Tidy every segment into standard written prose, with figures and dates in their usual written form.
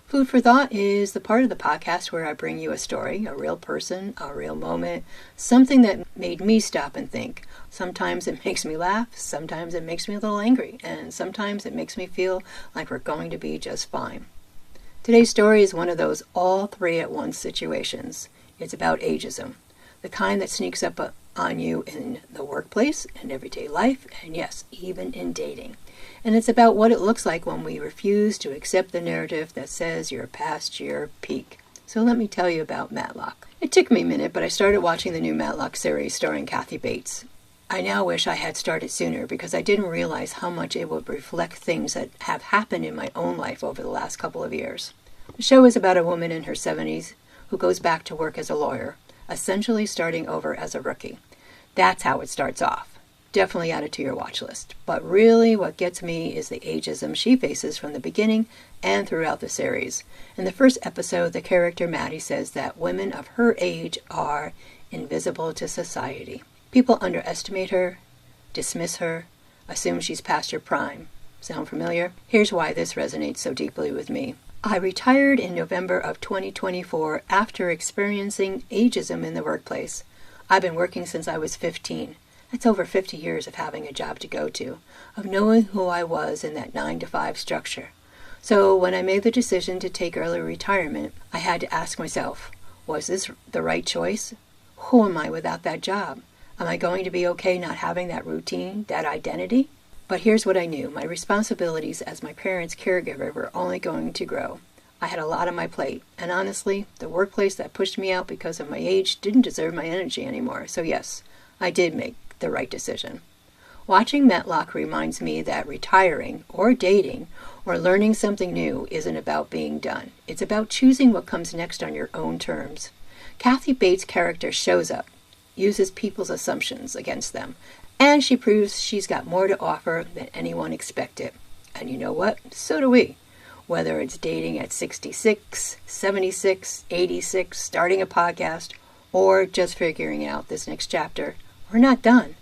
Food for Thought is the part of the podcast where I bring you a story, a real person, a real moment, something that made me stop and think. Sometimes it makes me laugh, sometimes it makes me a little angry, and sometimes it makes me feel like we're going to be just fine. Today's story is one of those all three at once situations. It's about ageism, the kind that sneaks up on you in the workplace, in everyday life, and yes, even in dating. And it's about what it looks like when we refuse to accept the narrative that says you're past your peak. So let me tell you about Matlock. It took me a minute, but I started watching the new Matlock series starring Kathy Bates. I now wish I had started sooner because I didn't realize how much it would reflect things that have happened in my own life over the last couple of years. The show is about a woman in her 70s who goes back to work as a lawyer, essentially starting over as a rookie. That's how it starts off. Definitely add it to your watch list. But really what gets me is the ageism she faces from the beginning and throughout the series. In the first episode, the character Maddie says that women of her age are invisible to society. People underestimate her, dismiss her, assume she's past her prime. Sound familiar? Here's why this resonates so deeply with me. I retired in November of 2024 after experiencing ageism in the workplace. I've been working since I was 15. That's over 50 years of having a job to go to, of knowing who I was in that 9-to-5 structure. So when I made the decision to take early retirement, I had to ask myself, was this the right choice? Who am I without that job? Am I going to be okay not having that routine, that identity? But here's what I knew. My responsibilities as my parents' caregiver were only going to grow. I had a lot on my plate, and honestly, the workplace that pushed me out because of my age didn't deserve my energy anymore. So yes, I did make the right decision. Watching Matlock reminds me that retiring or dating or learning something new isn't about being done. It's about choosing what comes next on your own terms. Kathy Bates' character shows up, uses people's assumptions against them, and she proves she's got more to offer than anyone expected. And you know what? So do we. Whether it's dating at 66, 76, 86, starting a podcast, or just figuring out this next chapter, we're not done.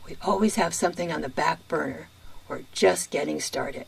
We always have something on the back burner. We're just getting started.